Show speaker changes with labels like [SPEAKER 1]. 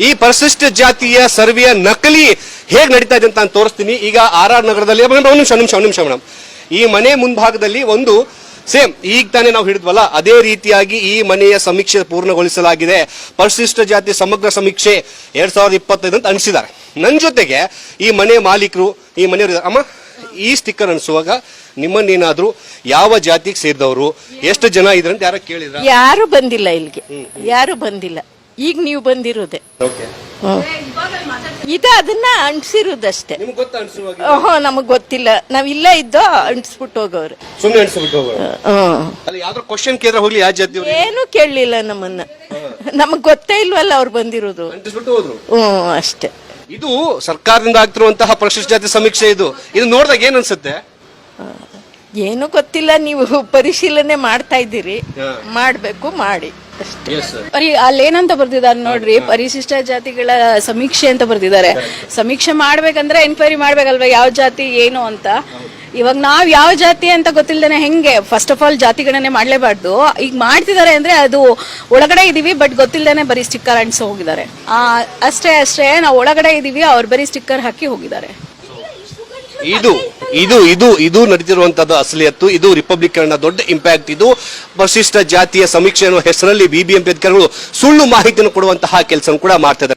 [SPEAKER 1] ಈ ಪರಿಶಿಷ್ಟ ಜಾತಿಯ ಸರ್ವೆಯ ನಕಲಿ ಹೇಗೆ ನಡೀತಾ ಇದೆ ಅಂತ ನಾನು ತೋರಿಸ್ತೀನಿ. ಈಗ RR ನಗರದಲ್ಲಿ ಒಂದು ನಿಮಿಷ ಮೇಡಮ್, ಈ ಮನೆ ಮುಂಭಾಗದಲ್ಲಿ ಒಂದು ಸೇಮ್ ಈಗ ತಾನೇ ನಾವು ಹಿಡಿದ್ವಲ್ಲ ಅದೇ ರೀತಿಯಾಗಿ ಈ ಮನೆಯ ಸಮೀಕ್ಷೆ ಪೂರ್ಣಗೊಳಿಸಲಾಗಿದೆ. ಪರಿಶಿಷ್ಟ ಜಾತಿ ಸಮಗ್ರ ಸಮೀಕ್ಷೆ 2025 ಅಂತ ಅನಿಸಿದ್ದಾರೆ. ನನ್ನ ಜೊತೆಗೆ ಈ ಮನೆ ಮಾಲೀಕರು, ಈ ಮನೆಯವರು, ಅಮ್ಮ ಈ ಸ್ಟಿಕ್ಕರ್ ಅನಿಸುವಾಗ ನಿಮ್ಮನ್ನೇನಾದ್ರೂ ಯಾವ ಜಾತಿಗೆ ಸೇರಿದವರು ಎಷ್ಟು ಜನ ಇದ್ರ ಅಂತ ಯಾರು ಕೇಳಿದ್ರ?
[SPEAKER 2] ಯಾರು ಬಂದಿಲ್ಲ ಇಲ್ಲಿಗೆ, ಯಾರು ಬಂದಿಲ್ಲ. ಈಗ ನೀವು ಬಂದಿರೋದೆ ಇದು ಅದನ್ನ ಅಂಟಿಸಿರೋದಷ್ಟೇ. ಓಹೋ ನಮಗ್ ಗೊತ್ತಿಲ್ಲ, ನಾವ್ ಇಲ್ಲ ಇದ್ದೋ ಅಂಟಿಸ್ಬಿಟ್ಟು ಹೋಗೋರು.
[SPEAKER 1] ಸುಮ್ಮನೆ ಅಂಟಿಸ್ಬಿಟ್ಟು ಹೋಗೋರು. ಅಲ್ಲ ಯಾವ್ದೋ ಕ್ವಶನ್ ಕೇಳಿದ್ರೆ ಹೋಗ್ಲಿ ಯಾವ ಜಾತಿ
[SPEAKER 2] ಏನು ಕೇಳಲಿಲ್ಲ ನಮ್ಮನ್ನ, ನಮಗ್ ಗೊತ್ತೇ ಇಲ್ವಲ್ಲ ಅವ್ರು ಬಂದಿರೋದು.
[SPEAKER 1] ಅಂಟಿಸ್ಬಿಟ್ಟು ಹೋದ್ರು
[SPEAKER 2] ಅಷ್ಟೇ.
[SPEAKER 1] ಇದು ಸರ್ಕಾರದಿಂದ ಆಗ್ತಿರುವಂತಹ ಪರಿಶಿಷ್ಟ ಜಾತಿ ಸಮೀಕ್ಷೆ. ಇದು ನೋಡಿದಾಗ ಏನ್ ಅನ್ಸುತ್ತೆ?
[SPEAKER 2] ಏನು ಗೊತ್ತಿಲ್ಲ, ನೀವು ಪರಿಶೀಲನೆ ಮಾಡ್ತಾ ಇದ್ದೀರಿ, ಮಾಡ್ಬೇಕು ಮಾಡಿ
[SPEAKER 3] ಬರೀ ಅಲ್ಲೇನಂತ ಬರ್ದಿದ್ದಾರೆ ನೋಡ್ರಿ, ಪರಿಶಿಷ್ಟ ಜಾತಿಗಳ ಸಮೀಕ್ಷೆ ಅಂತ ಬರ್ದಿದ್ದಾರೆ. ಸಮೀಕ್ಷೆ ಮಾಡ್ಬೇಕಂದ್ರೆ ಎನ್ಕ್ವೈರಿ ಮಾಡ್ಬೇಕಲ್ವಾ ಯಾವ ಜಾತಿ ಏನು ಅಂತ. ಇವಾಗ ನಾವ್ ಯಾವ ಜಾತಿ ಅಂತ ಗೊತ್ತಿಲ್ದೇನೆ ಹೆಂಗೆ ಫಸ್ಟ್ ಆಫ್ ಆಲ್ ಜಾತಿ ಗಣನೆ ಮಾಡ್ಲೇಬಾರ್ದು. ಈಗ ಮಾಡ್ತಿದ್ದಾರೆ ಅಂದ್ರೆ ಅದು ಒಳಗಡೆ ಇದೀವಿ ಬಟ್ ಗೊತ್ತಿಲ್ದೇನೆ ಬರೀ ಸ್ಟಿಕ್ಕರ್ ಅಂಟಿಸಿ ಹೋಗಿದ್ದಾರೆ. ಅಷ್ಟೇ ನಾವು ಒಳಗಡೆ ಇದೀವಿ, ಅವ್ರು ಬರೀ ಸ್ಟಿಕ್ಕರ್ ಹಾಕಿ ಹೋಗಿದ್ದಾರೆ.
[SPEAKER 1] ಇದು ಇದು ಇದು ಇದು ನಡೆದಿರುವಂತದ್ದು ಅಸಲಿಯತ್ತು. ಇದು ರಿಪಬ್ಲಿಕನ್ನ ದೊಡ್ಡ ಇಂಪ್ಯಾಕ್ಟ್. ಇದು ಪರಿಶಿಷ್ಟ ಜಾತಿಯ ಸಮೀಕ್ಷೆ ಅನ್ನೋ ಹೆಸರಲ್ಲಿ BBMP ಅಧಿಕಾರಿಗಳು ಸುಳ್ಳು ಮಾಹಿತಿಯನ್ನು ಕೊಡುವಂತಹ ಕೆಲಸ ಕೂಡ ಮಾಡ್ತಾ ಇದ್ದಾರೆ.